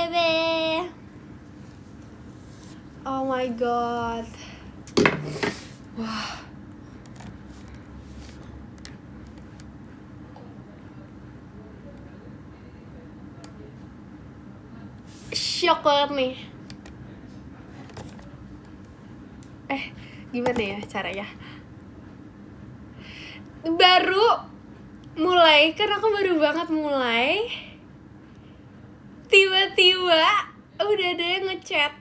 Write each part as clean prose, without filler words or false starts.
bebe. Oh my god. Wah. Shock banget nih. Gimana ya caranya? Baru mulai, kan aku baru banget mulai, tiba-tiba udah ada yang ngechat.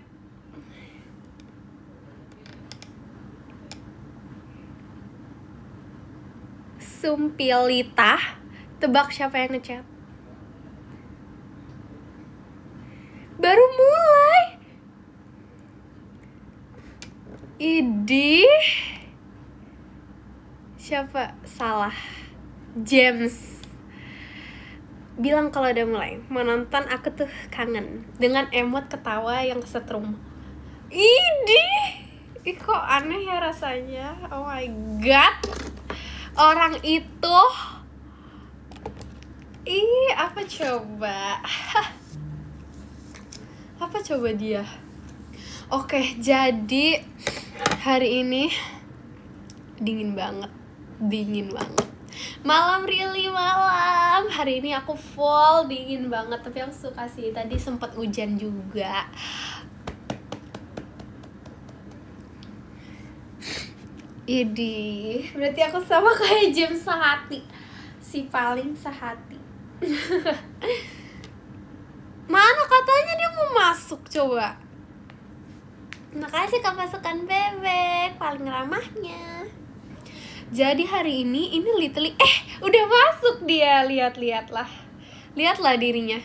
Sumpilita, tebak siapa yang ngechat? Baru mulai. Idih. Siapa? Salah. James. Bilang kalau udah mulai. Mau nonton, aku tuh kangen. Dengan emot ketawa yang kesetrum. Idih. Ih, kok aneh ya rasanya. Oh my god. Orang itu. Ih, apa coba? Apa coba dia? Oke, jadi hari ini dingin banget. Malam, really malam. Hari ini aku full dingin banget. Tapi aku suka sih, tadi sempat hujan juga. Idih, berarti aku sama kayak James sehati. Si paling sehati. Mana katanya dia mau masuk, coba. Makasih Kak Pasukan Bebek, paling ramahnya. Jadi hari ini literally udah masuk dia, lihatlah dirinya.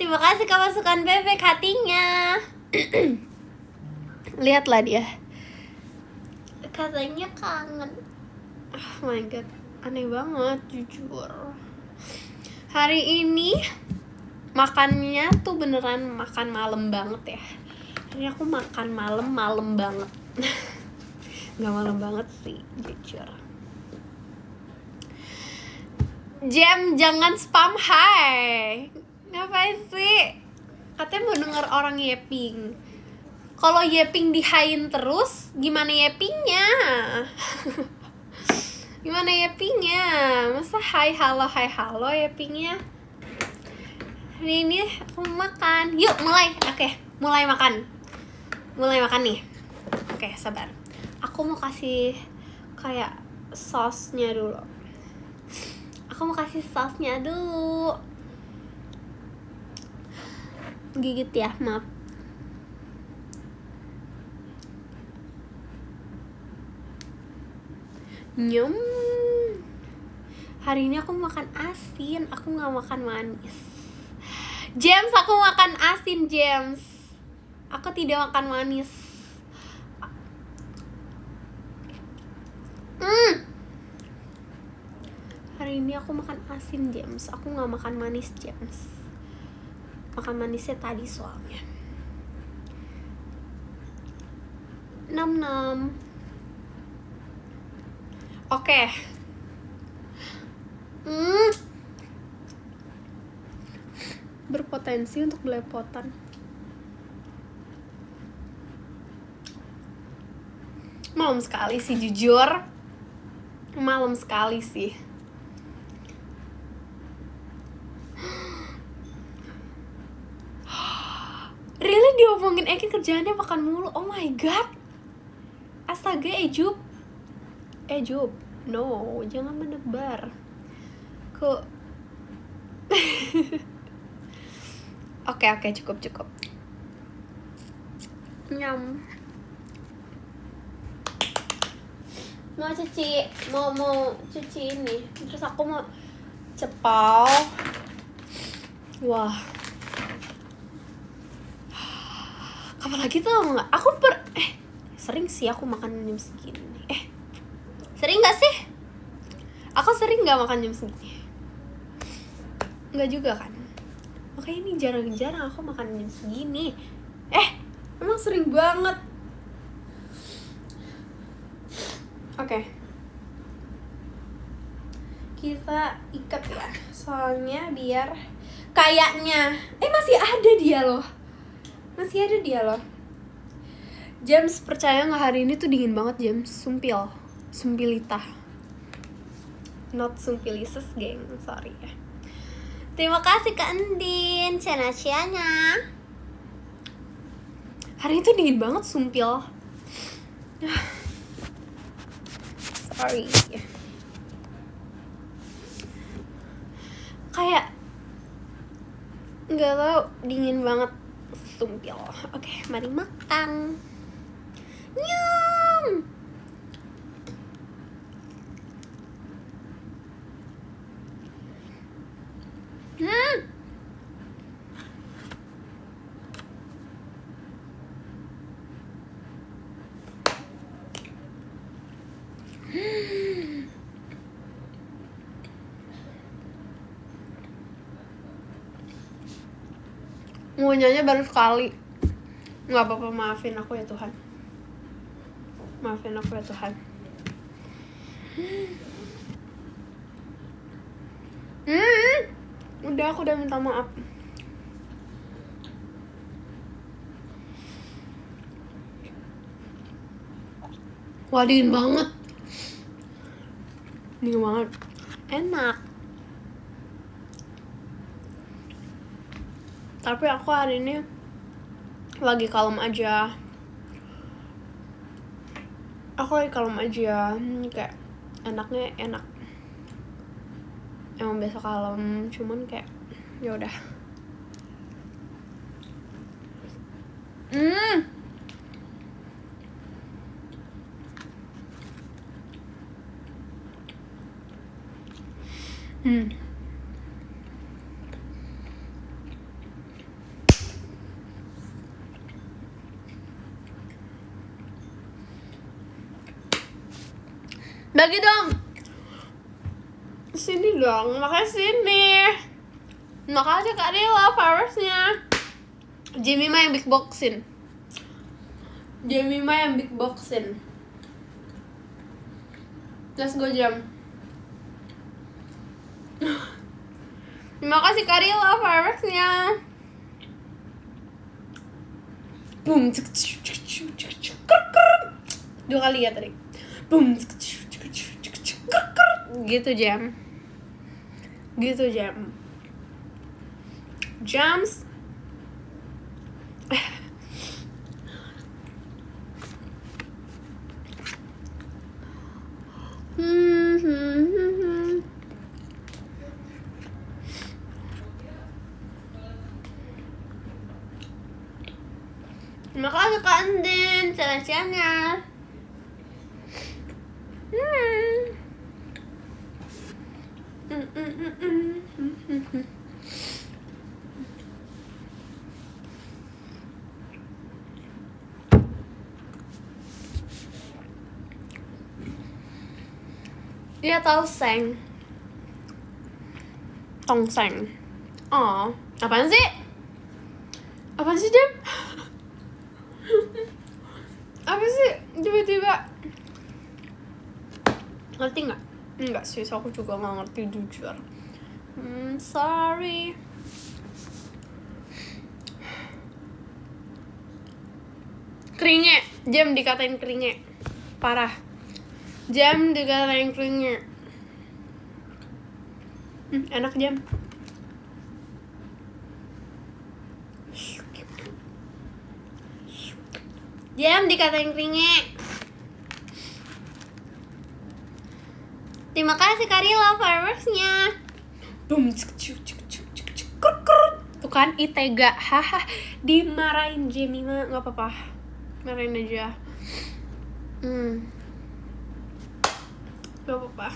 Terima kasih Kak Pasukan Bebek hatinya. Lihatlah dia. Katanya kangen. Oh my god, aneh banget jujur. Hari ini makannya tuh beneran makan malam banget ya. Ini aku makan malam banget. Gak malam banget sih, jujur. Jam, jangan spam hai. Ngapain sih? Katanya mau denger orang yeping. Kalau yeping di-hain terus, gimana yepingnya? Gimana yepingnya? Masa hai halo yepingnya? Hari ini aku makan. Yuk mulai. Oke, mulai makan nih. Oke, sabar. Aku mau kasih kayak sausnya dulu. Gigit ya, maaf. Nyum. Hari ini aku makan asin, aku gak makan manis. James, aku makan asin, James. Aku tidak makan manis. Hari ini aku makan asin, James. Aku gak makan manis, James. Makan manisnya tadi soalnya. Nom. Oke. Berpotensi untuk belepotan. Malam sekali sih, jujur. Malam sekali sih. Really diomongin Ekin kerjaannya makan mulu. Oh my god. Astaga, Ejub. No, jangan menebar. Oke, cukup. Nyam. Mau cuci ini. Terus aku mau cepau. Wah. Kapan lagi tuh nggak? Sering sih aku makan jam segini. Sering nggak sih? Aku sering nggak makan jam segini. Nggak juga kan? Makanya ini jarang-jarang aku makan jam segini. Emang sering banget. Oke. Kita ikat ya. Soalnya biar Kayaknya masih ada dia loh. James, percaya nggak hari ini tuh dingin banget, James. Sumpilita, not sumpilises, geng. Sorry ya. Terima kasih Kak Andin, cianya. Hari ini tuh dingin banget, sumpil. Sorry. Kayak nggak tahu, dingin banget, sumpil. Oke, mari makan. Nyam. Ngunyahnya baru sekali. Nggak apa-apa, maafin aku ya Tuhan. Udah, aku udah minta maaf. Wah, dingin banget. Enak. Tapi aku hari ini lagi kalem aja. Kayak enak. Emang biasa kalem, cuman kayak ya udah. Bagi dong. Sini dong, makanya sini. Makasih Kak Rila flowers-nya. Jemima yang big boxin. Let's go, Jam. Terima kasih Kak Rila flowers-nya. Boom. 2 kali ya tadi. Boom. Gitu Jam. Jams. Terima kasih Kak Andin, cianya. Dia tahu tongseng. Oh, apaan sih Jam? Apa sih tiba-tiba? Ngerti nggak? Enggak sih, aku juga nggak ngerti jujur. Sorry. Keringe, Jam dikatain keringe, parah. Jam dikatain keringe. Enak Jam. Jam dikatain keringe. Terima kasih Karila flowers-nya. Boom. Tuh kan, Itega. Haha, dimarahin Jemima, nggak apa-apa. Marahin aja. Gak apa-apa.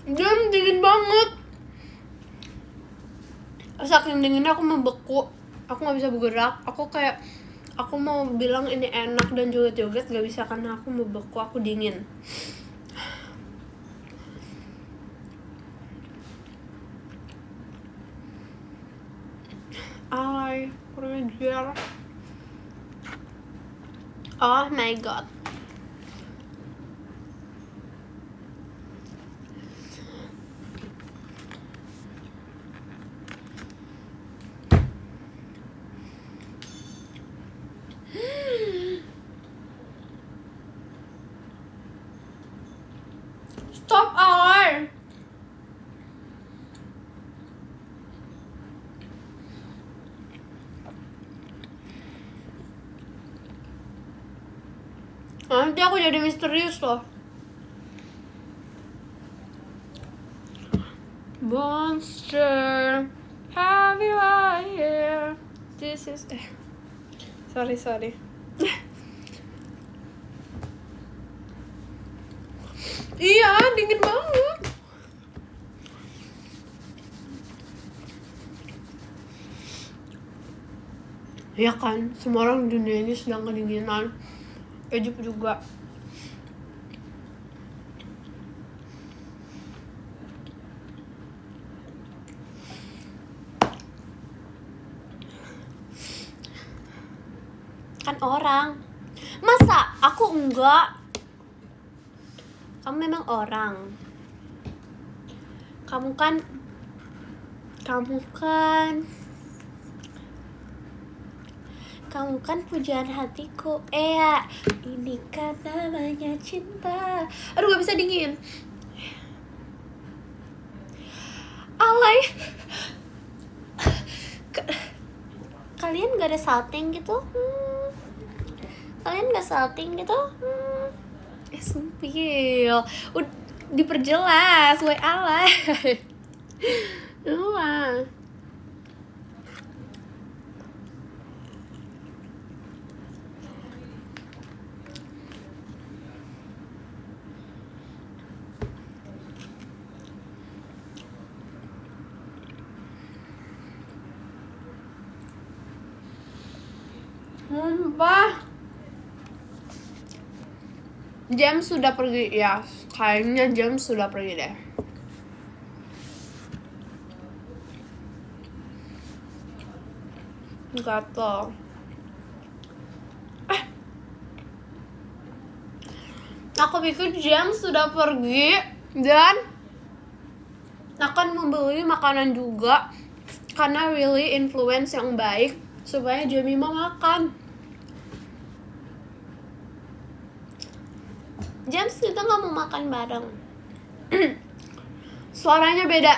Jam dingin banget. Saking dinginnya aku membeku. Aku nggak bisa bergerak. Aku kayak Aku mau bilang ini enak dan joget-joget gak bisa karena aku mau beku, aku dingin. Ay, kurang. Oh my god. Stop hour. Nanti aku jadi misterius loh. Monster, have you out here? This is sorry. Iya, dingin banget. Ya kan, semua orang di dunia ini sedang kedinginan. Egypt juga. Kan orang. Masa aku enggak? Kamu memang orang. Kamu kan pujaan hatiku. Ya, ini kan namanya cinta. Aduh, gak bisa dingin. Alay. Kalian gak ada salting gitu? Kalian gak salting gitu? Sumpil. Diperjelas, woi alay. Wah. Sumpah. James sudah pergi ya. Kayaknya James sudah pergi deh. Gatel. Aku pikir James sudah pergi dan akan membeli makanan juga karena really influence yang baik supaya Jemima makan. James, kita nggak mau makan bareng. Suaranya beda.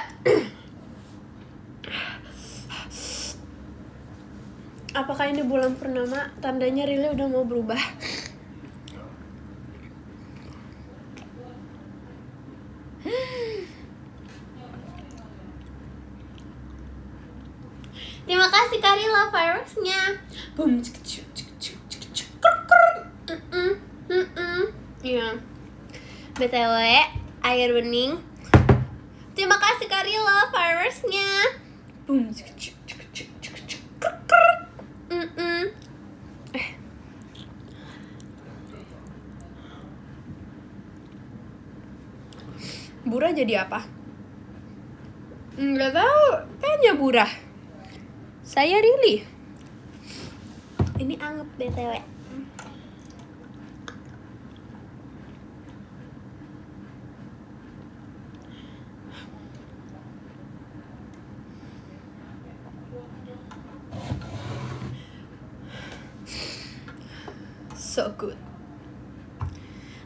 Apakah ini bulan purnama? Tandanya Rile udah mau berubah. Terima kasih Karila virusnya. Boom. Iya. BTW, air bening. Terima kasih Karila virusnya. Boom. Bura jadi apa? Nggak tahu, tanya Bura. Saya Rili. Ini anget BTW. So good.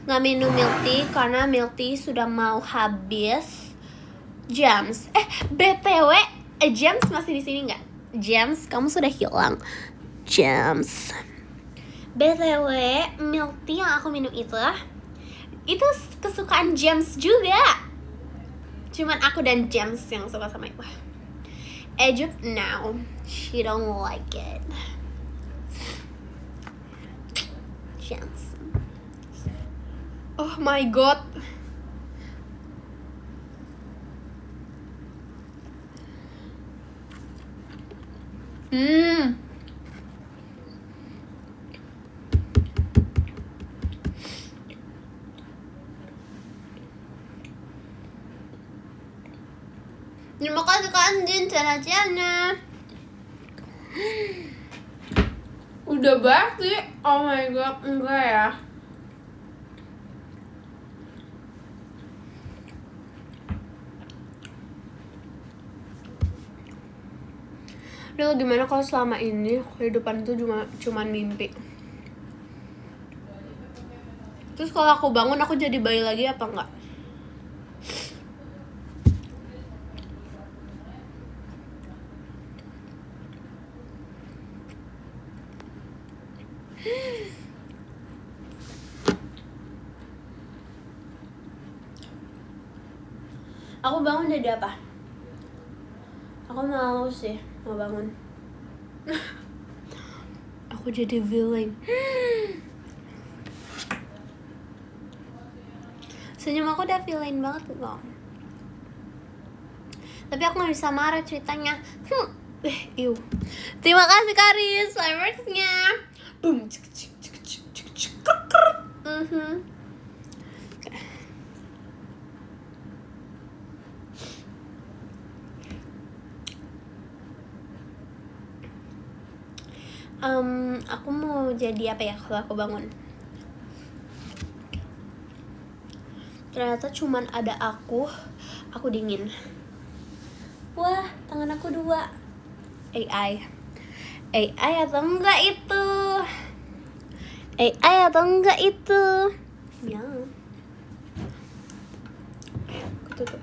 Nggak minum milk tea karena milk tea sudah mau habis. James, BTW, James masih di sini nggak? James, kamu sudah hilang. James, BTW, milk tea yang aku minum itu kesukaan James juga. Cuman aku dan James yang suka sama itu. Egypt now, she don't like it. James. Oh my god. Cana-cana. Udah banget sih. Oh my god, enggak ya. Udah, gimana kalau selama ini kehidupan itu cuman mimpi? Terus kalau aku bangun aku jadi bayi lagi apa enggak? Aku bangun jadi apa? Aku mau sih, mau bangun. Aku jadi villain. Senyum aku udah villain banget kok. Tapi aku gak bisa marah ceritanya. Iu. Terima kasih Karis, fireworks-nya. Boom. Aku mau jadi apa ya kalau aku bangun? Ternyata cuman ada aku dingin. Wah, tangan aku 2. AI atau enggak itu? AI atau enggak itu? Ya. Tutup.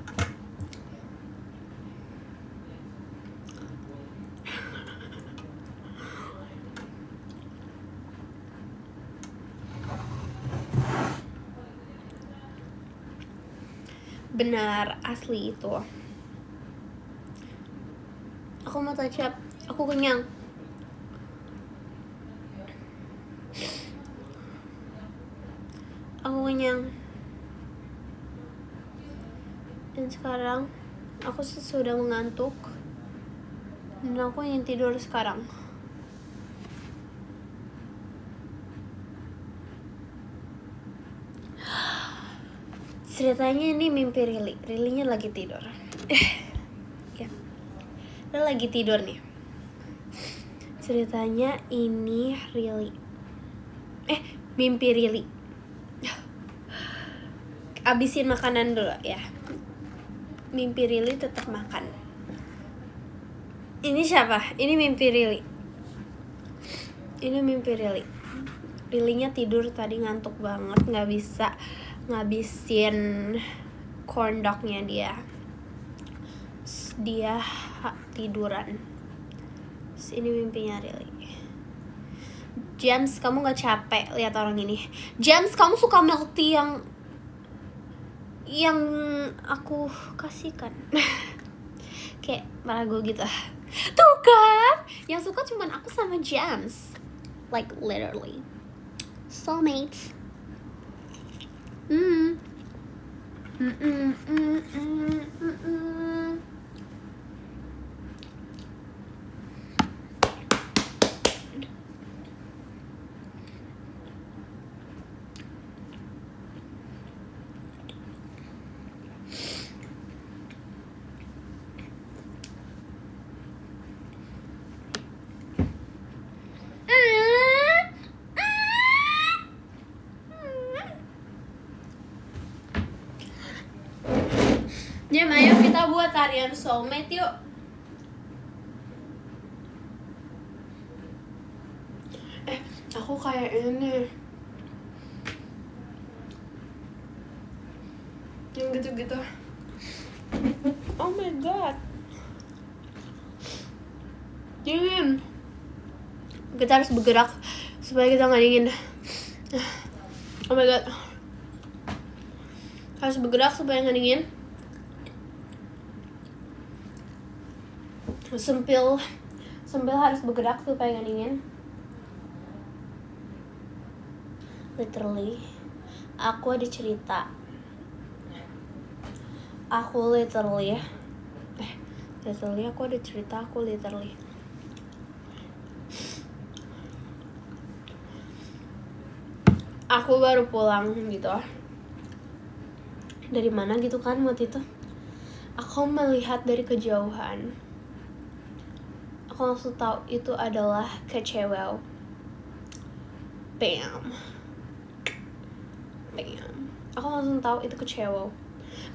Benar, asli itu. Aku mau touch up, aku kenyang. Dan sekarang aku sudah mengantuk dan aku ingin tidur sekarang. Ceritanya ini mimpi Rilinya lagi tidur. Ya, dia lagi tidur nih. Ceritanya ini mimpi Rili. Abisin makanan dulu ya. Mimpi Rili tetap makan. Ini siapa? Ini mimpi Rili. Rilinya tidur tadi, ngantuk banget, nggak bisa ngabisin corn dognya dia tiduran. Ini mimpinya Rili. James, kamu nggak capek lihat orang ini? James, kamu suka milk tea yang aku kasihkan? Kayak malah gue gitu. Tuh kan, yang suka cuman aku sama James. Like literally soulmates. Jam, ayo kita buat tarian soulmate yuk. Aku kayak ini yang gitu-gitu. Oh my god, dingin. Kita harus bergerak supaya kita nggak dingin. Oh my god, harus bergerak supaya nggak dingin. Sempil harus bergerak supaya nggak dingin. Literally, aku ada cerita. Aku literally aku ada cerita. Aku baru pulang gitu. Dari mana gitu kan waktu itu. Aku melihat dari kejauhan aku langsung tahu itu adalah kecewa. Bam. Aku langsung tahu itu kecewa.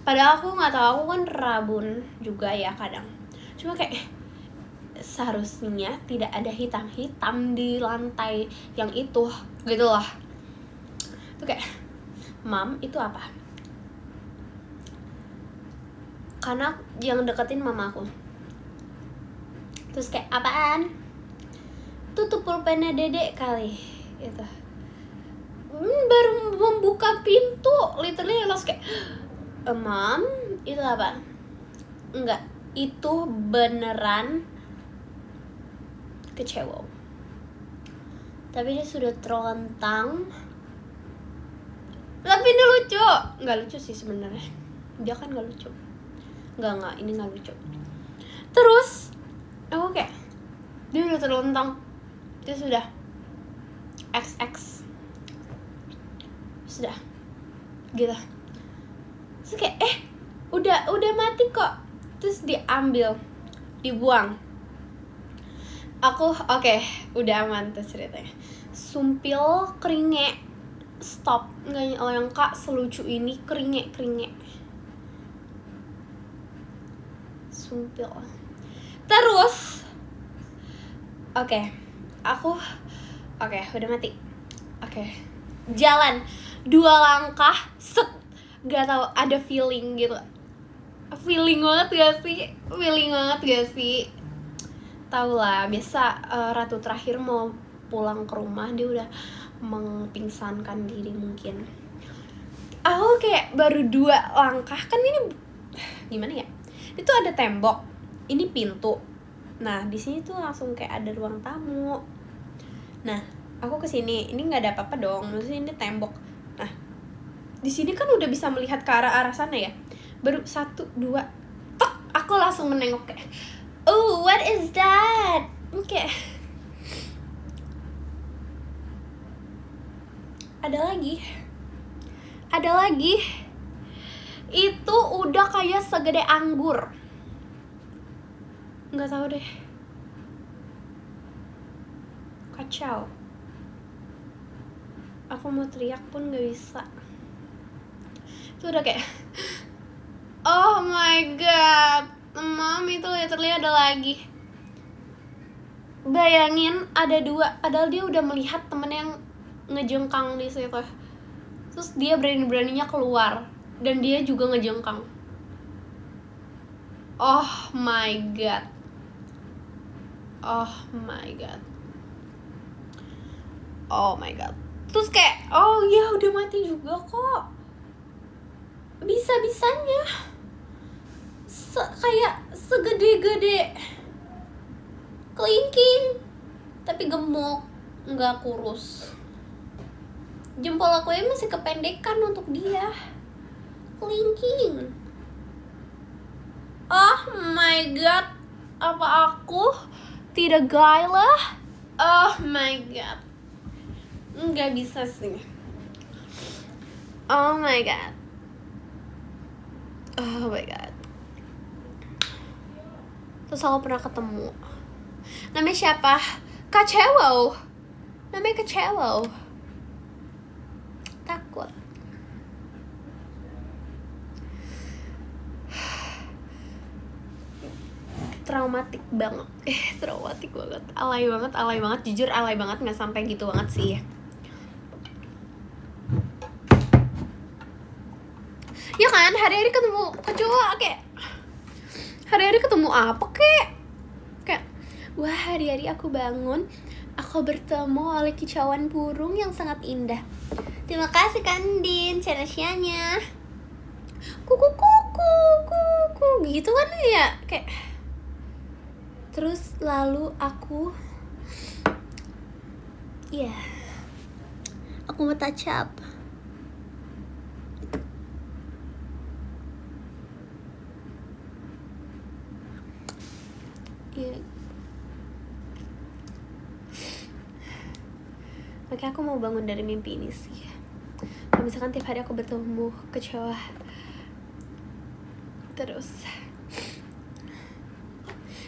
Padahal aku nggak tahu, aku kan rabun juga ya kadang. Cuma kayak seharusnya tidak ada hitam-hitam di lantai yang itu gitu loh. Itu kayak, Mam, itu apa? Karena yang deketin mama aku. Terus kayak, apaan? Tutup pulpennya dedek kali gitu. Baru membuka pintu, literally langsung kayak, Mam, itu apa? Enggak, itu beneran kecewa. Tapi dia sudah terlentang. Tapi ini lucu. Nggak lucu sih sebenarnya. Dia kan nggak lucu. Nggak, ini nggak lucu. Terus aku kayak, dia udah terlentang. Dia sudah XX. Sudah gitu. Terus kayak, udah mati kok. Terus diambil, dibuang. Aku oke, udah aman tuh ceritanya. Sumpil, keringe, stop. Nggak nyangka selucu ini, keringe. Sumpil. Terus udah mati. Jalan 2 langkah, set. Gak tau, ada feeling gitu. Feeling banget gak sih? Tahu lah, biasa ratu terakhir mau pulang ke rumah, dia udah mengpingsankan diri mungkin. Aku kayak baru 2 langkah, kan ini gimana ya? Itu ada tembok, ini pintu. Nah, di sini tuh langsung kayak ada ruang tamu. Nah, aku kesini, ini nggak ada apa-apa dong, maksudnya ini tembok. Nah, di sini kan udah bisa melihat ke arah sana ya. Baru 1, 2, tok, aku langsung menengok kayak, oh, what is that? Oke. Ada lagi. Itu udah kayak segede anggur. Nggak tahu deh. Kacau. Aku mau teriak pun nggak bisa. Itu udah kayak, oh my god, Mam, itu literally ada lagi. Bayangin ada 2, padahal dia udah melihat temen yang ngejengkang di situ. Terus dia berani-beraninya keluar, dan dia juga ngejengkang. Oh my god. Terus kayak, oh ya udah mati juga kok. Bisa-bisanya kayak segede-gede kelingking, tapi gemuk, nggak kurus. Jempol aku ya masih kependekan untuk dia. Kelingking. Oh my god, apa aku tidak gairah? Oh my god, nggak bisa sih. Oh my god. Terus aku pernah ketemu, namanya siapa? Kecewa. Takut. Traumatik banget. Alay banget. Jujur alay banget, nggak sampai gitu banget sih. Ya kan, hari-hari ketemu kecoa kayak, hari-hari ketemu apa kayak wah, hari-hari aku bangun, aku bertemu oleh kicauan burung yang sangat indah. Terima kasih Kandin, cenasianya. Kuku gitu kan ya, kayak. Terus lalu aku mau touch up. Makanya aku mau bangun dari mimpi ini sih. Kalau misalkan tiap hari aku bertemu kecewa terus.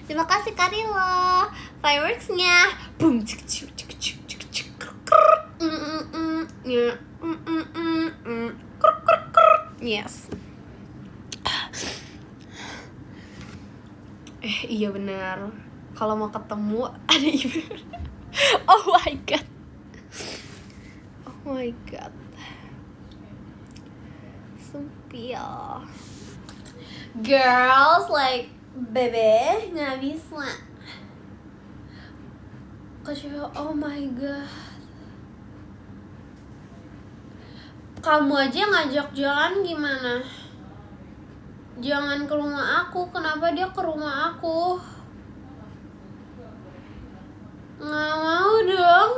Terima kasih Karila. fireworksnya. Boom. Yes. Iya benar. Kalau mau ketemu ada event. Oh my god. Oh my god. Sumpil. Girls like bebe nggak bisa. Kacau. Oh my god. Kamu aja ngajak jalan gimana? Jangan ke rumah aku. Kenapa dia ke rumah aku? Nggak mau dong.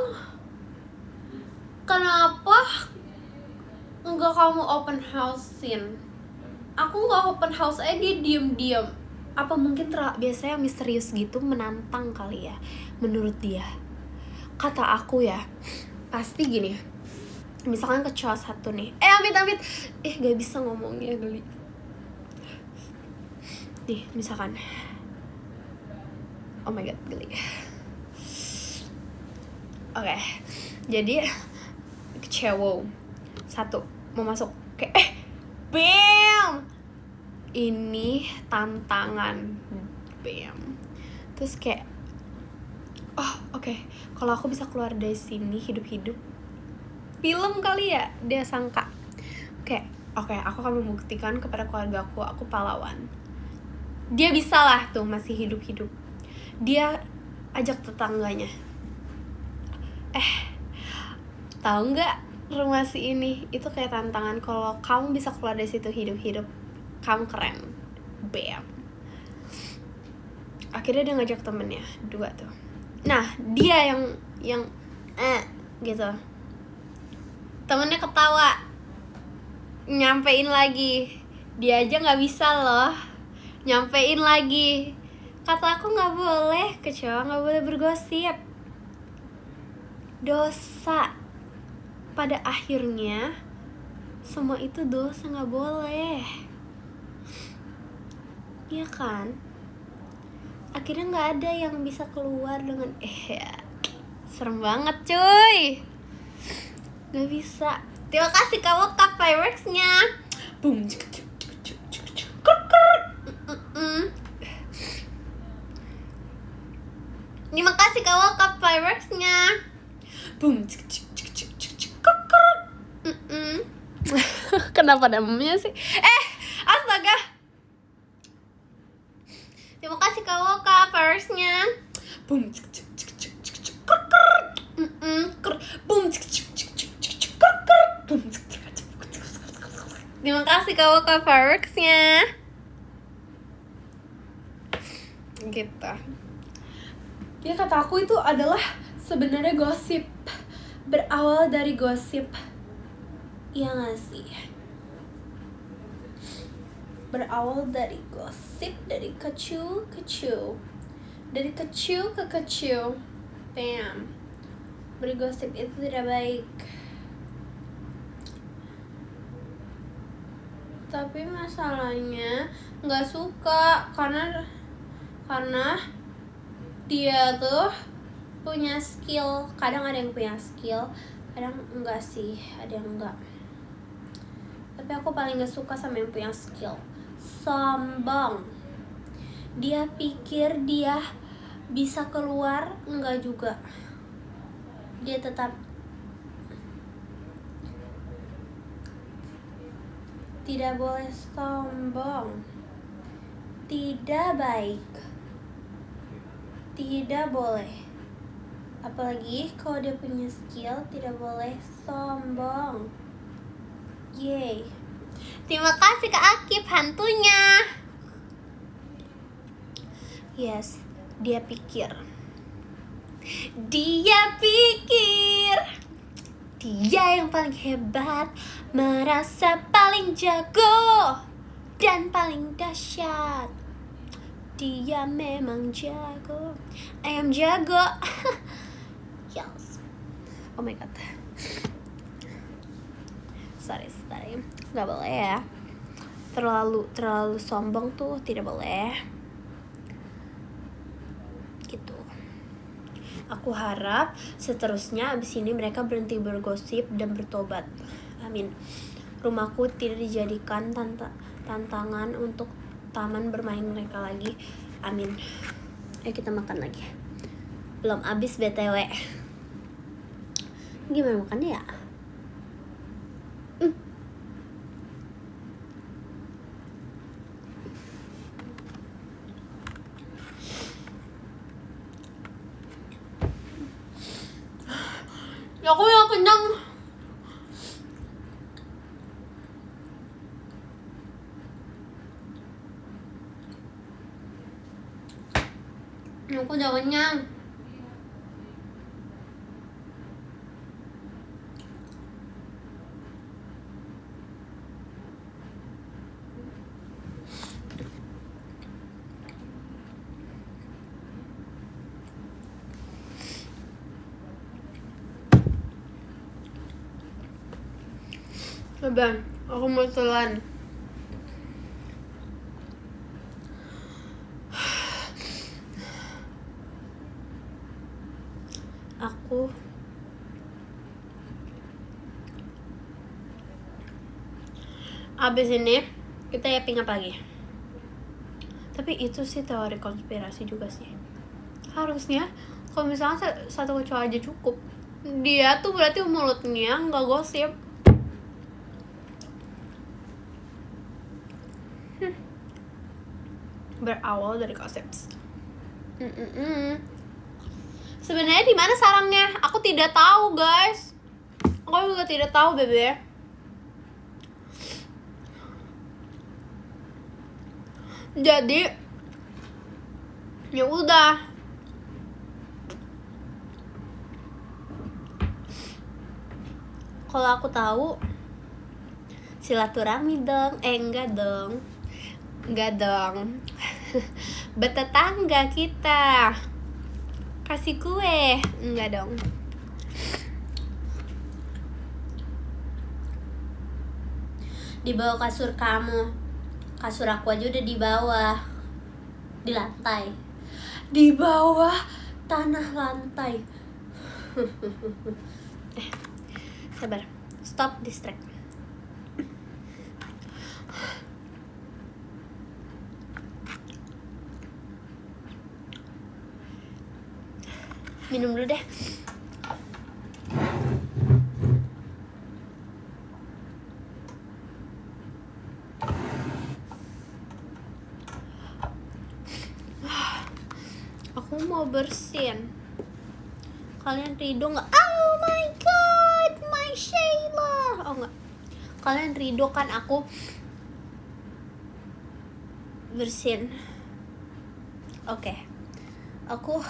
Kenapa nggak kamu open house-in? Aku nggak open house aja, dia diem-diem. Apa mungkin biasanya misterius gitu, menantang kali ya menurut dia. Kata aku ya, pasti gini. Misalkan ke cowok satu nih, amit gak bisa ngomongnya, geli. Nih misalkan, oh my god, geli. Oke, jadi cewek satu mau masuk kayak bam, ini tantangan, bam. Terus kayak oh oke, kalau aku bisa keluar dari sini hidup-hidup, film kali ya dia sangka. Kayak oke, aku akan membuktikan kepada keluarga aku pahlawan. Dia bisa lah tuh masih hidup-hidup. Dia ajak tetangganya, tahu nggak rumah si ini itu kayak tantangan, kalau kamu bisa keluar dari situ hidup-hidup, kamu keren, bam. Akhirnya dia ngajak temennya 2 tuh. Nah dia yang gitu, temennya ketawa, nyampein lagi, dia aja nggak bisa loh nyampein lagi. Kata aku nggak boleh, kecoa nggak boleh bergosip, dosa. Pada akhirnya semua itu dosa, nggak boleh, iya kan? Akhirnya nggak ada yang bisa keluar dengan serem banget cuy, nggak bisa. Terima kasih kamu kak fireworksnya. Boom. Terima kasih kamu kak fireworksnya. Boom. Kenapa namanya sih? Astaga. Terima kasih kamu kak fireworksnya. Boom. Boom. Terima kasih kamu kak fireworksnya. Gitu. Ya kata aku itu adalah sebenarnya gosip, berawal dari gosip. Iya gak sih? Berawal dari gosip, dari kecil dari kecil ke kecil, bam. Bergosip itu tidak baik. Tapi masalahnya nggak suka karena dia tuh punya skill. Kadang ada yang punya skill, kadang enggak sih, ada yang enggak. Tapi aku paling gak suka sama yang punya skill. Sombong. Dia pikir dia bisa keluar, enggak juga. Dia tetap tidak boleh sombong. Tidak baik. Tidak boleh. Apalagi kalau dia punya skill, tidak boleh sombong. Yay. Terima kasih Kak Akif hantunya. Yes, dia pikir dia yang paling hebat, merasa paling jago dan paling dahsyat. Dia memang jago. I am jago. Yes. Oh my god. Sorry. Gak boleh ya. Terlalu sombong tuh tidak boleh. Gitu. Aku harap seterusnya abis ini mereka berhenti bergosip dan bertobat. Amin. Rumahku tidak dijadikan tantangan untuk taman bermain mereka lagi. Amin. Ayo kita makan lagi. Belum habis BTW. Gimana makannya ya? Ya aku yang kenyang. Aku udah kenyang. Bang, aku mau telan. Aku abis ini kita yaping apa lagi? Tapi itu sih teori konspirasi juga sih. Harusnya kalau misalnya satu kecoa aja cukup. Dia tuh berarti mulutnya nggak gosip. Berawal dari gosip. Sebenarnya di mana sarangnya? Aku tidak tahu, guys. Aku juga tidak tahu, bebe. Jadi ya udah. Kalau aku tahu silaturahmi dong. Enggak dong. Bertetangga kita kasih kue. Enggak dong. Di bawah kasur kamu. Kasur aku aja udah di bawah. Di lantai. Di bawah tanah lantai. Sabar. Stop distract. Minum dulu deh. Aku mau bersin. Kalian ridho nggak? Oh my god, my Sheila. Oh nggak. Kalian ridho kan aku bersin? Oke. Aku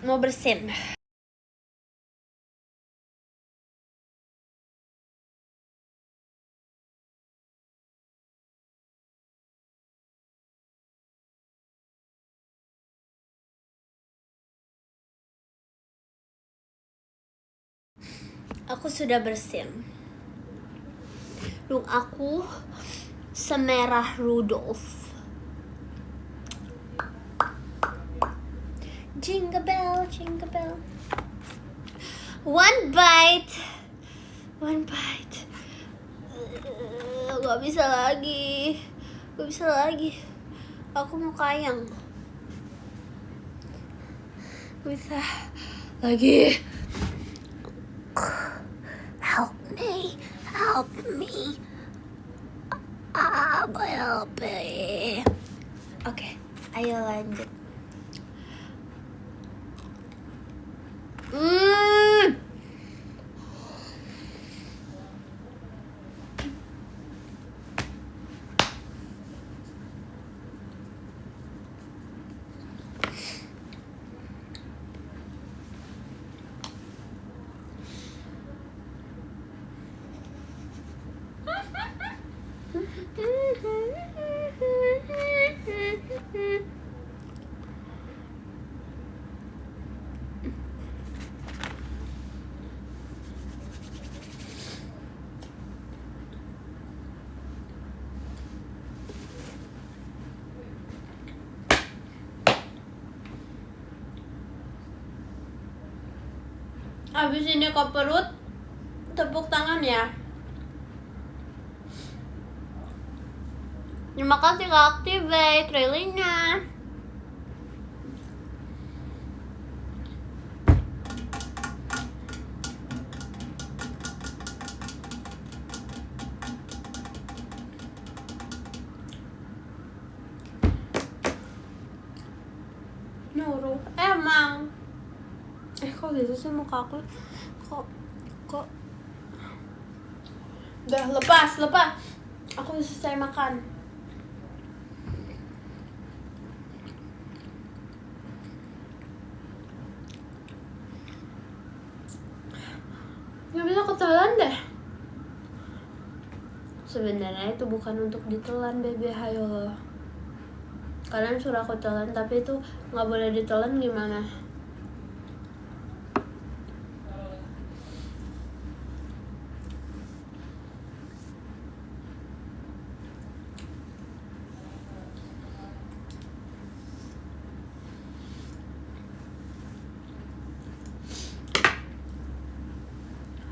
mau bersin. Aku sudah bersin. Dung aku semerah Rudolph. Jingle bell, jingle bell. One bite. Gak bisa lagi. Aku mau kayang. Gak bisa lagi. Help me. Help me. Oke, ayo lanjut. Abis ini ke perut, tepuk tangan ya. Terima kasih Kak Activate trailingnya. Nyuruh emang kok gitu sih muka aku, kok udah lepas aku udah selesai makan. Nggak bisa ketelan deh. Sebenarnya itu bukan untuk ditelan, bebe. Hayo, kalian suruh aku telan tapi itu nggak boleh ditelan, gimana?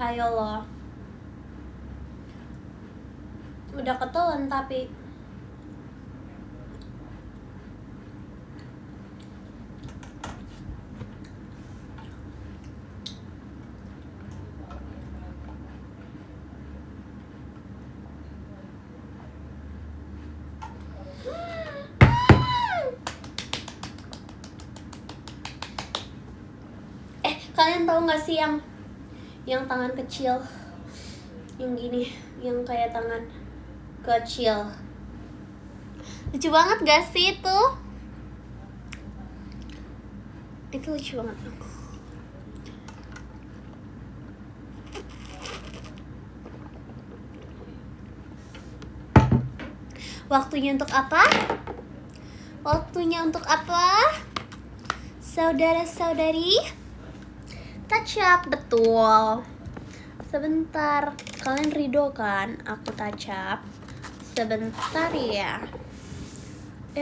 Ayo loh, udah ketelan tapi kalian tahu nggak sih yang tangan kecil, yang gini, yang kayak tangan kecil, lucu banget gak sih itu? Itu lucu banget. Waktunya untuk apa? Waktunya untuk apa? Saudara-saudari, touch up, betul. Sebentar, kalian ridho kan aku touch up? Sebentar ya.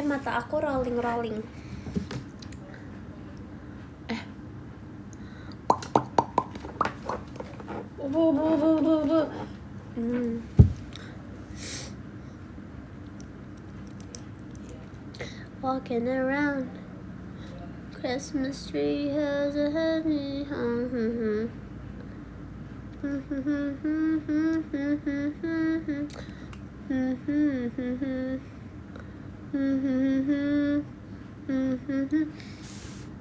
Mata aku rolling. Walking around, Christmas tree has a honey.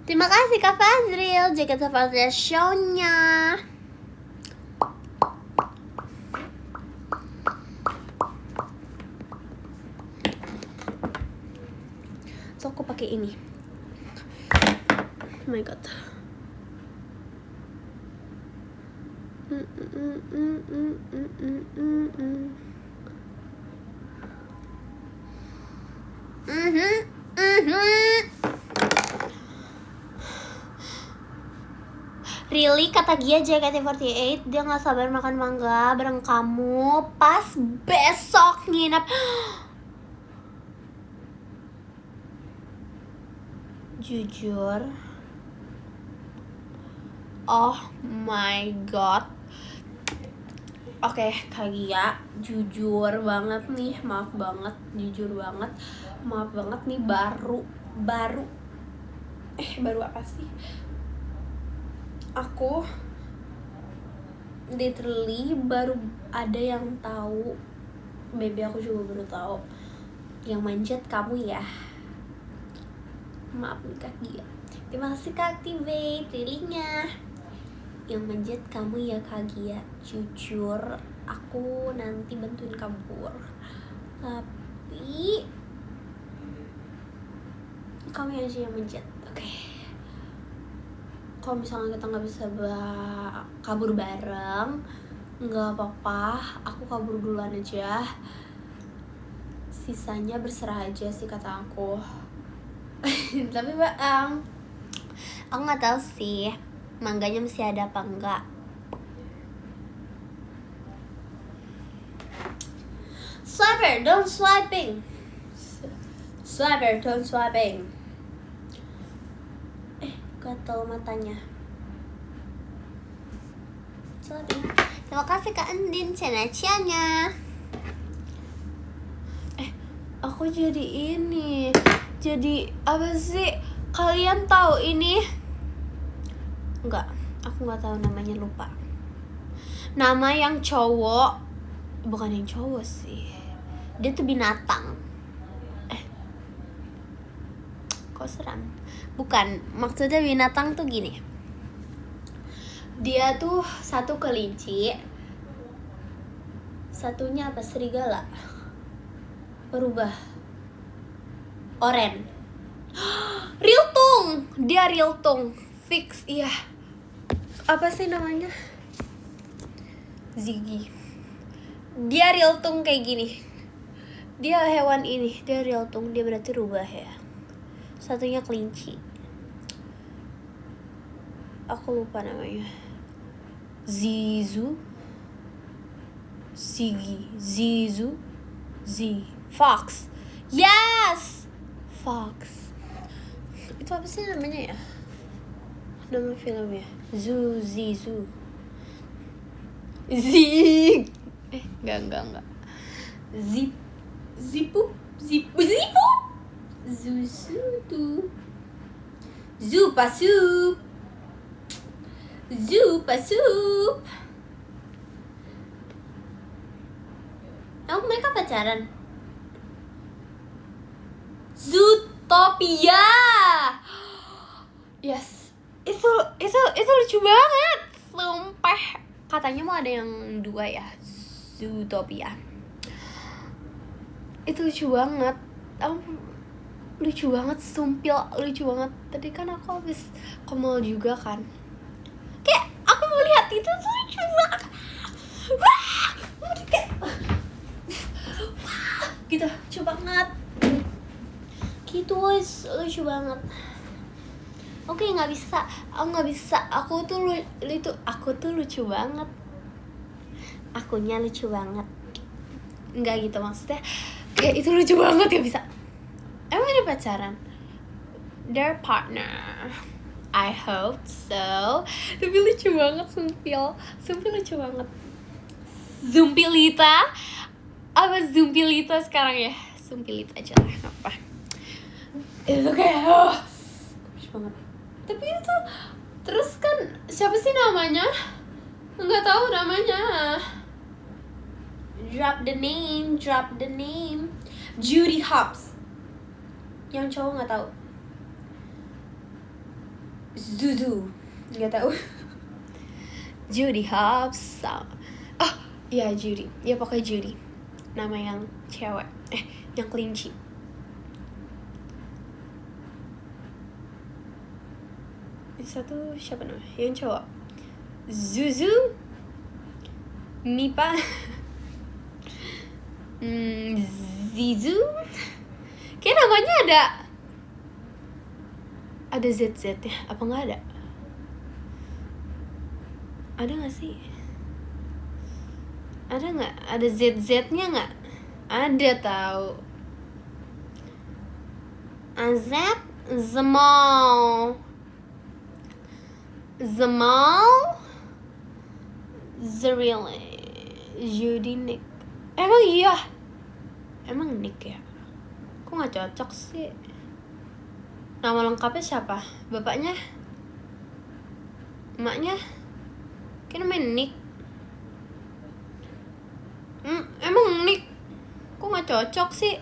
Terima kasih Kak Fazril, Jakarta Fazril show-nya. So aku pakai ini. Oh my god. Really, kata Gia JKT48, dia gak sabar makan mangga bareng kamu pas besok nginep. Jujur, oh my god. Oke, Kak Gia, jujur banget nih, maaf banget nih, baru apa sih? Aku literally baru ada yang tahu, baby, aku juga baru tahu yang manjat kamu ya. Maaf nih Kak Gia. Terima kasih Kak Activate reelingnya. Yang manjat kamu ya Kak Gia. Jujur, aku nanti bantuin kabur. Tapi kamu aja yang manjat, oke? Kalau misalnya kita nggak bisa kabur bareng, nggak apa-apa, aku kabur duluan aja. Sisanya berserah aja sih kata aku. Tapi aku nggak tahu sih mangganya masih ada apa enggak. Swiper, don't swiping. Swiper, don't swiping. Gatel matanya. Sorry. Terima kasih Kak Andin cenecianya. Aku jadi ini. Jadi apa sih? Kalian tahu ini? Enggak, aku nggak tahu namanya, lupa. Nama yang cowok, bukan yang cowok sih. Dia tuh binatang. Kok seram? Bukan, maksudnya binatang tuh gini. Dia tuh satu kelinci, satunya apa, serigala, berubah oren. Riltung, dia riltung fix. Iya, apa sih namanya, Ziggy. Dia riltung kayak gini. Dia hewan ini, dia riltung, dia berarti rubah ya. Satunya kelinci, aku lupa namanya. Zizu, Ziggy, Zizu, Fox. Yes, Fox. Itu apa sih namanya ya? Nama filmnya Zizu. Zig. Enggak. Zipu. Zuzu tuh. Zupasup. Oh, mereka pacaran. Zootopia. Yes. Itu lucu banget. Sumpah. Katanya mau ada yang 2 ya. Zootopia. Itu lucu banget. Lucu banget, sumpil, lucu banget. Tadi kan aku habis ke mall juga kan. Kayak aku melihat itu tuh lucu banget. Gitu, lucu banget. Gitu guys, lucu banget. Oke, nggak bisa. Aku tuh lucu banget. Akunya lucu banget. Nggak gitu maksudnya. Kayak itu lucu banget ya bisa. Emang dia pacaran? Their partner. I hope so. Tapi lucu banget, sumpil lucu banget. Zumpilita. Apa Zumpilita sekarang ya? Zumpilita aja lah, apa. Itu kayak lucu banget. Tapi itu terus kan siapa sih namanya? Nggak tahu namanya. Drop the name. Judy Hopps. Yang cowok nggak tahu. Zuzu, nggak tahu. Judy Hopps. Oh iya, Judy. Ya pokoknya Judy. Nama yang cewek. Yang kelinci. Satu siapa namanya? Yang cowok. Zuzu. Nipa. Zizu. Kayak namanya ada ZZ ya? Apa nggak ada? Ada nggak sih? Ada nggak? Ada ZZ-nya nggak? Ada tahu. Azab, Zemal, Zerile, Judy, Nick. Emang iya? Emang Nick ya? Kok nggak cocok sih? Nama lengkapnya siapa? Bapaknya? Emaknya? Kayaknya namanya Nick. Emang Nick? Kok nggak cocok sih?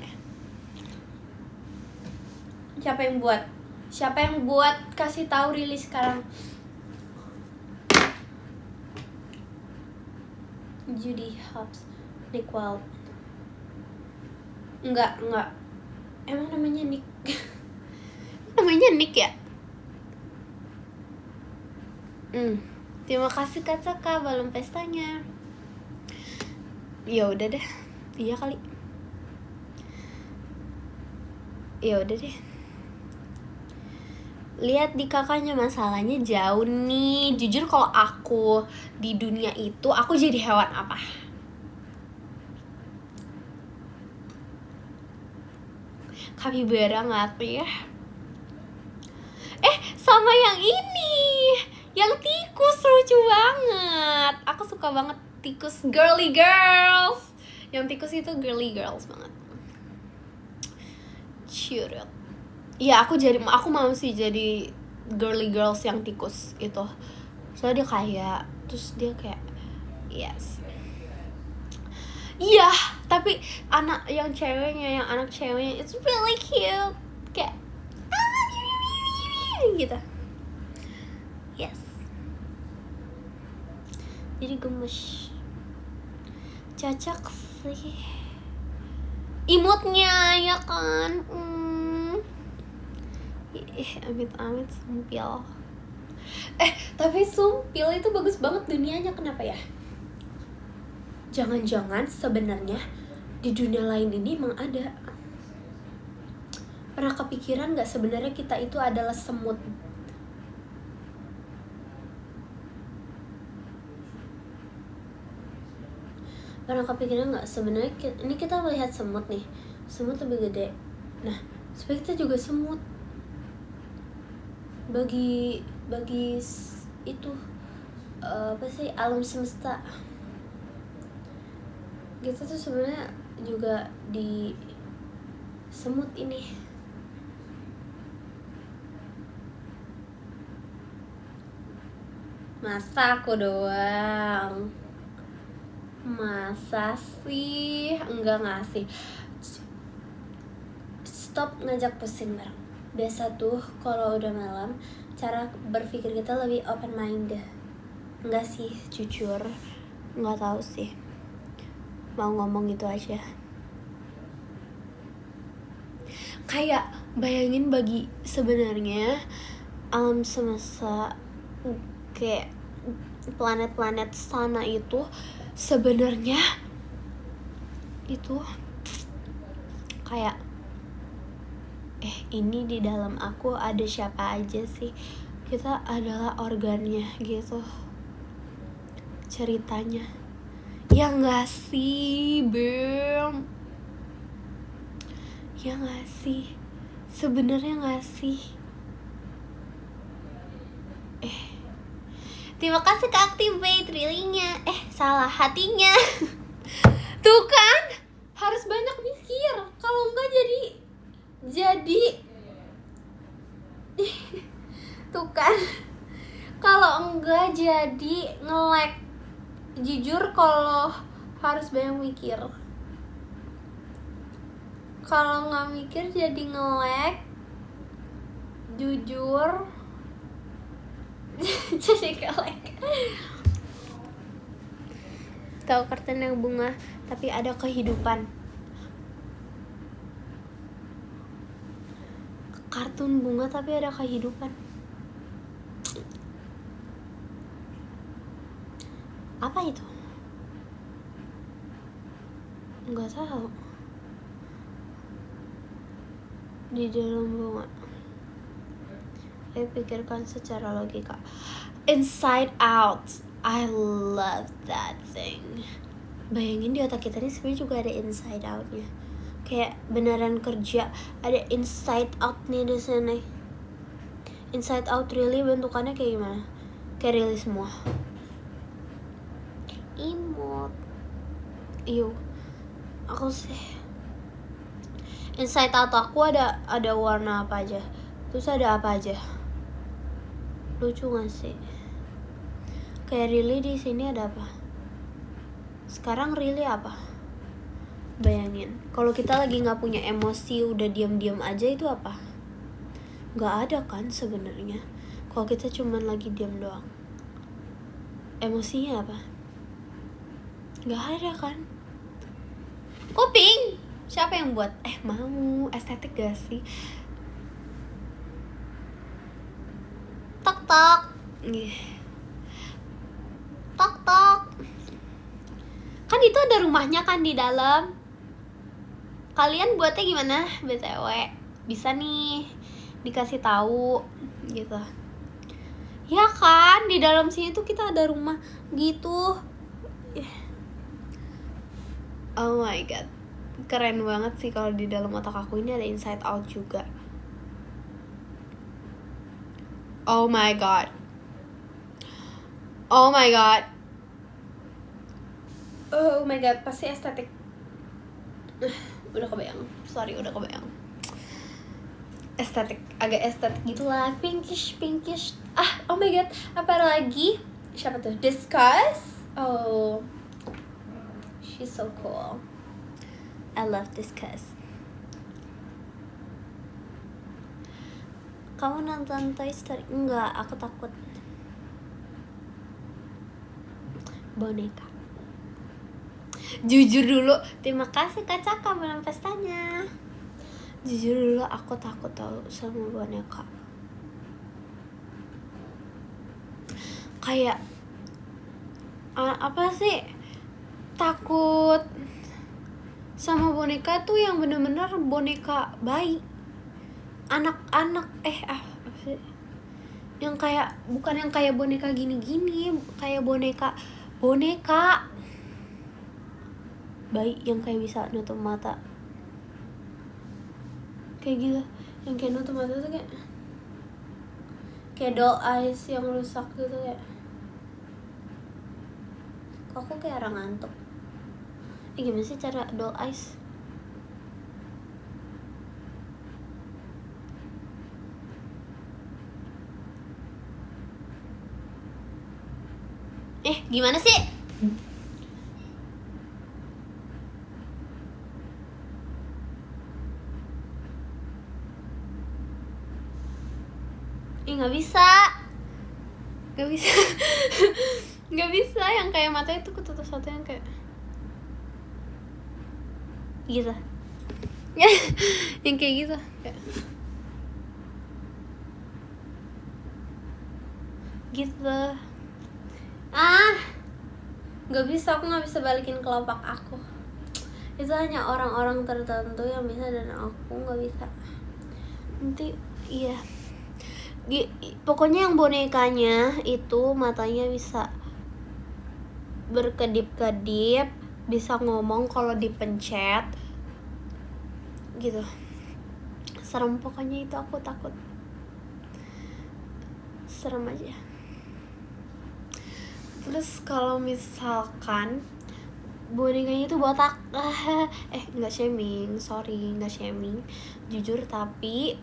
Siapa yang buat? Kasih tahu rilis sekarang. Judy Hopps, Nick Wilde. Enggak. Emang namanya Nick? Namanya Nick ya? Terima kasih Kak Caka, balon pestanya. Ya udah deh. Iya kali. Ya udah deh. Lihat di kakaknya, masalahnya jauh nih. Jujur kalau aku di dunia itu, aku jadi hewan apa? Kapibara nggak ya? Sama yang ini, yang tikus lucu lucu banget. Aku suka banget tikus girly girls. Yang tikus itu girly girls banget. Cute. Iya, aku mau sih jadi girly girls yang tikus itu. Soalnya dia kaya, terus dia kayak yes. Iya, tapi anak ceweknya it's really cute. Kayak gitu. Yes. Jadi gemes. Cocok sih. Imutnya ya kan. Amit-amit sumpil. Tapi sumpil itu bagus banget dunianya, kenapa ya? Jangan-jangan sebenarnya di dunia lain ini emang ada. Pernah kepikiran gak sebenarnya kita itu adalah semut? Pernah kepikiran gak sebenarnya ini kita melihat semut nih, semut lebih gede. Nah, sebenarnya kita juga semut. Bagi itu apa sih, alam semesta. Kita tuh sebenarnya juga di semut ini. Masa aku doang? Masa sih? Enggak ngasih. Stop ngajak pusing bareng. Biasa tuh kalau udah malam cara berpikir kita lebih open mind. Enggak sih, jujur enggak tahu sih. Mau ngomong gitu aja. Kayak bayangin bagi sebenarnya alam semesta kayak planet-planet sana itu sebenarnya itu kayak ini di dalam aku ada siapa aja sih? Kita adalah organnya gitu. Ceritanya. Ya enggak sih, Bem? Ya enggak sih? Sebenarnya enggak sih? Terima kasih ke Activate Really-nya. Salah, hatinya. Tuh kan, harus banyak mikir. Kalau enggak jadi tuh kan, kalau enggak jadi nge-lag. Jujur kalau harus banyak mikir. Kalau nggak mikir jadi nge-lag. Jujur jadi nge-lag. Tahu kartun yang bunga tapi ada kehidupan. Kartun bunga tapi ada kehidupan. Apa itu? Nggak tahu. Di dalam bunga. Ayo pikirkan secara logika. Inside Out. I love that thing. Bayangin di otak kita nih sebenarnya juga ada inside out-nya. Kayak beneran kerja, ada inside out nih di sana. Inside out really bentukannya kayak gimana? Kayak really semua. Imut. Aku sih inside out aku ada warna apa aja, terus ada apa aja, lucu gak sih? Kayak really di sini ada apa? Sekarang really apa? Bayangin, kalau kita lagi nggak punya emosi, udah diam-diam aja itu apa? Nggak ada kan sebenarnya. Kalau kita cuman lagi diam doang, emosinya apa? Nggak ada kan? Kuping, siapa yang buat? Mau estetik gak sih? Tok tok. Tok tok. Kan itu ada rumahnya kan di dalam. Kalian buatnya gimana? BTW bisa nih dikasih tahu gitu. Ya kan, di dalam sini tuh kita ada rumah gitu. Oh my god, keren banget sih kalau di dalam otak aku ini ada inside out juga. Oh my god. Oh my god. Oh my god, pasti estetik. Udah kebayang. Sorry, udah kebayang. Estetik, agak estetik gitulah, pinkish. Oh my god, apa lagi? Siapa tuh? Discuss. Oh, she's so cool. I love Discuss. Kamu nonton Toy Story? Enggak, aku takut. Boneka. Jujur dulu, terima kasih Kak Caka malam pestanya. Jujur dulu, aku takut tau sama boneka. Kayak apa sih? Takut sama boneka tuh yang bener-bener boneka bayi, anak-anak. Apa sih? Yang kayak, bukan yang kayak boneka gini-gini, kayak boneka bayi yang kayak bisa nutup mata, kayak gitu. Yang kayak nutup mata tuh kayak doll eyes yang rusak gitu. Kayak kok aku kayak orang ngantuk. Gimana sih cara doll eyes? Gimana sih? Nggak bisa nggak bisa yang kayak matanya tuh ketutup satu, yang kayak gitu. Yang kayak gitu kayak gitu. Nggak bisa, aku nggak bisa balikin kelopak aku. Itu hanya orang-orang tertentu yang bisa, dan aku nggak bisa. Nanti iya, pokoknya yang bonekanya itu matanya bisa berkedip-kedip, bisa ngomong kalau dipencet gitu. Serem pokoknya itu, aku takut. Serem aja. Terus kalau misalkan bonekanya itu botak, nggak shaming, sorry, nggak shaming, jujur, tapi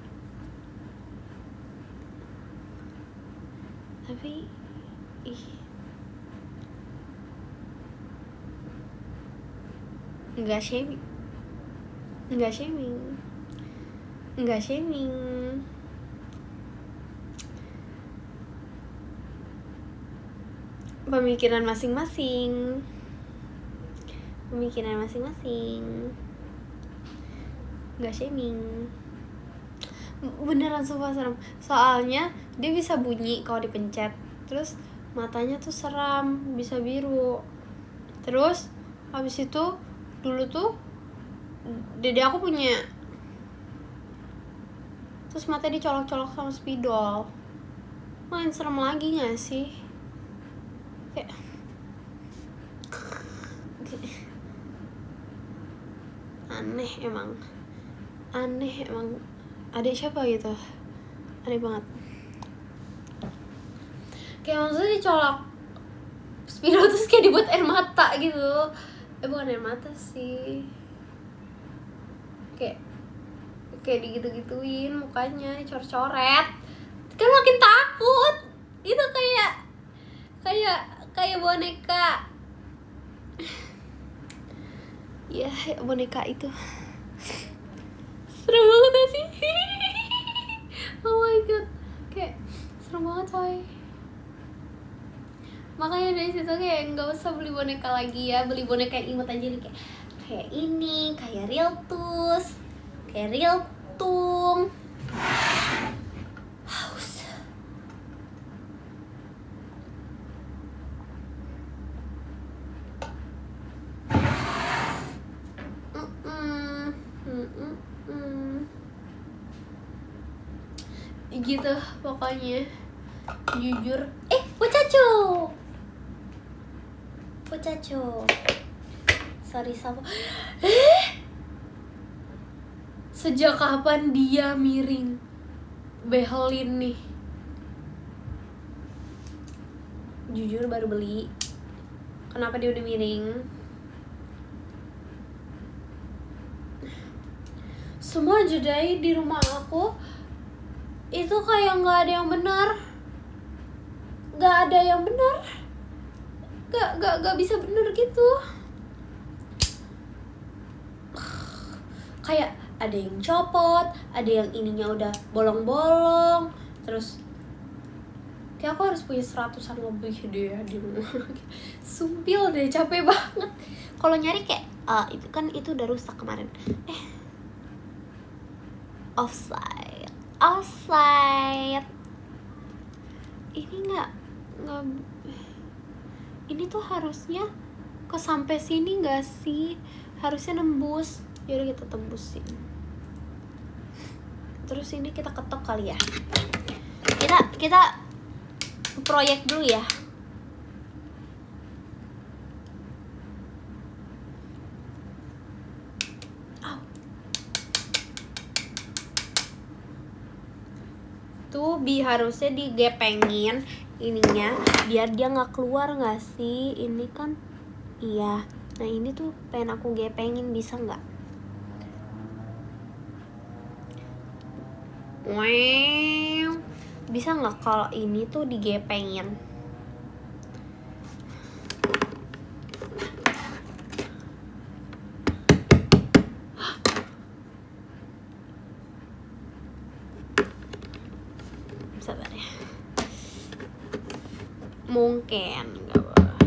nggak shaming. Pemikiran masing-masing. Nggak shaming. Beneran sumpah serem. Soalnya dia bisa bunyi kalau dipencet. Terus matanya tuh seram, bisa biru. Terus habis itu dulu tuh dede aku punya. Terus matanya dicolok-colok sama spidol. Main serem lagi gak sih? Kayak aneh emang. Adik siapa gitu, aneh banget. Kayak maksudnya dicolok spidol terus kayak dibuat air mata gitu. Bukan air mata sih, kayak digitu-gituin mukanya, dicoret-coret. Kan makin takut. Itu kayak boneka. Ya, boneka itu serem banget gak sih? Oh my god, kayak serem banget coy. Makanya dari situ kayak nggak usah beli boneka lagi ya, beli boneka yang imut aja nih, kayak ini, kayak Real Tus, kayak Real Tung. Haus. Gitu pokoknya, jujur. Pocaco. Sorry, siapa? Sejak kapan dia miring? Behelin nih. Jujur baru beli. Kenapa dia udah miring? Semua jadai di rumah aku itu kayak nggak ada yang benar. Nggak ada yang benar. Nggak bisa benar gitu. Kayak ada yang copot, ada yang ininya udah bolong-bolong, terus kayak aku harus punya 100-an lebih deh di rumah. Sumpil deh, capek banget. Kalau nyari kayak itu kan itu udah rusak kemarin. Offside. Ini nggak ini tuh harusnya ke sampai sini nggak sih? Harusnya nembus. Yaudah kita tembusin. Terus ini kita ketok kali ya. Kita proyek dulu ya. Tuh harusnya digepengin ininya biar dia nggak keluar nggak sih? Ini kan iya. Nah ini tuh pengen aku gepengin, bisa nggak? Wow, bisa nggak kalau ini tuh digepengin? Sabar ya. Mungkin nggak boleh.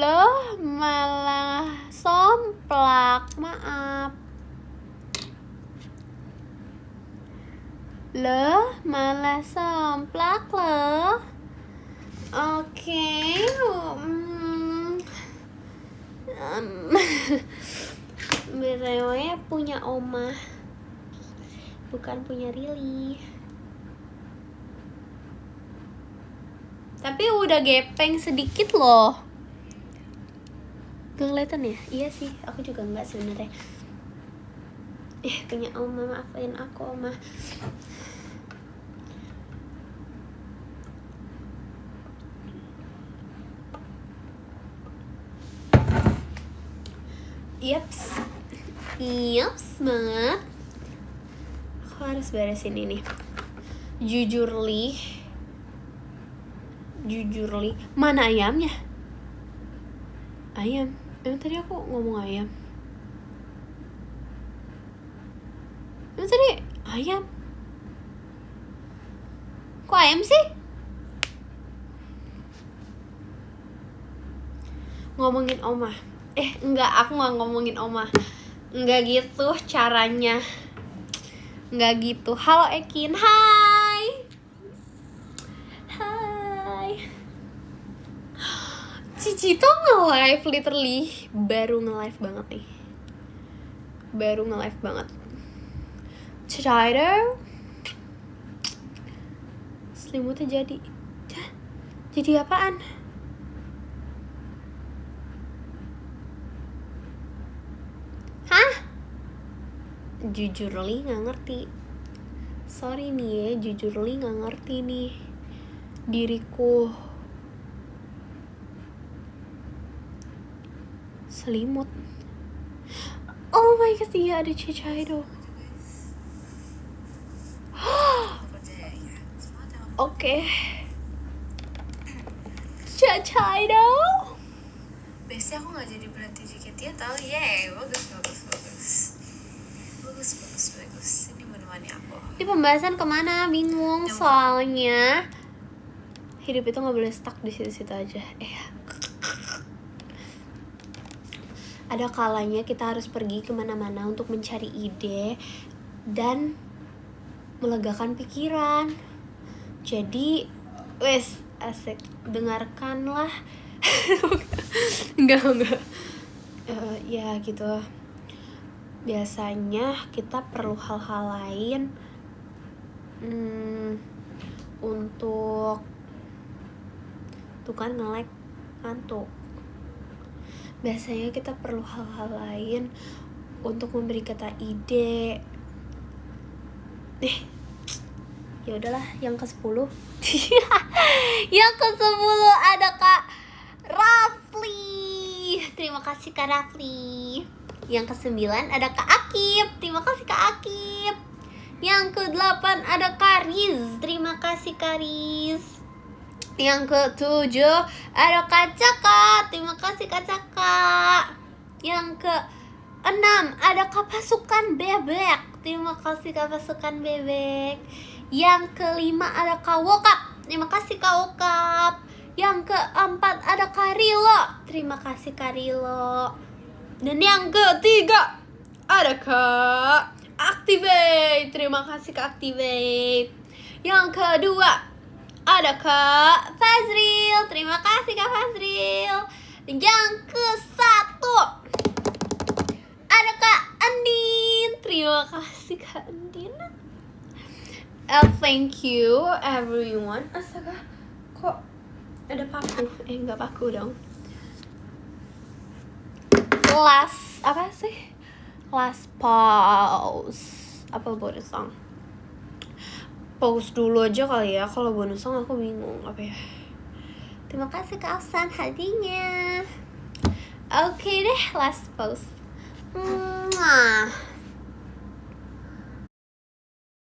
Loh malah somplak, maaf. Loh malah somplak loh. Oke. BTW punya Oma, bukan punya Rili. Tapi udah gepeng sedikit loh. Gak kelihatan ya? Iya sih, aku juga enggak sebenarnya. Punya Oma, maafin aku Oma. Yaps banget. Aku harus beresin ini. Jujurly, mana ayamnya? Ayam? Emang tadi aku ngomong ayam? Emang tadi ayam? Kok ayam sih? Ngomongin Oma. Enggak, aku gak ngomongin Oma. Enggak gitu caranya. Enggak gitu. Halo Ekin, hai. Cici tuh nge-live literally. Baru nge-live banget nih. Cici selimutnya jadi apaan? Hah? Jujurly gak ngerti. Sorry nih ya, jujurly gak ngerti nih diriku. Selimut. Oh my god, iya ada Cicaido. Oke. Cicaido. Biasanya aku gak jadi berhenti JKT ya tau. Yeay, bagus. Ini menemani aku. Ini pembahasan kemana? Bingung soalnya. Hidup itu gak boleh stuck di situ-situ aja. Ada kalanya kita harus pergi kemana-mana untuk mencari ide dan melegakan pikiran. Jadi, asik, dengarkanlah. Enggak. Ya gitu. Biasanya kita perlu hal-hal lain untuk tuh kan nge-lag ngantuk. Biasanya kita perlu hal-hal lain untuk memberi kita ide Ya udahlah, yang ke-10. Yang ke-10 ada Kak Rafli. Terima kasih Kak Rafli. Yang ke-9 ada Kak Akib. Terima kasih Kak Akib. Yang ke-8 ada Kak Riz. Terima kasih Kak Riz. Yang ke-7 ada Kak Caka. Terima kasih Kak Caka. Yang ke-6 ada Kak Pasukan Bebek. Terima kasih Kak Pasukan Bebek. Yang ke-5 ada Kak Wokap. Terima kasih Kak Wokap. Yang ke-4 ada Kak Rilo. Terima kasih Kak Rilo. Dan yang ke-3 ada Kak Activate. Terima kasih Kak Activate. Yang kedua ada Kak Fazril. Terima kasih Kak Fazril. Yang ke-1 ada Kak Andin. Terima kasih Kak Andin. Thank you everyone. Astaga, kok ada paku? Enggak paku dong. Last apa sih? Last pause. Apa bonus song? Pause dulu aja kali ya. Kalau bonus song aku bingung apa ya. Terima kasih Kak Afsan hadiahnya. Oke deh, last pause. Mwah.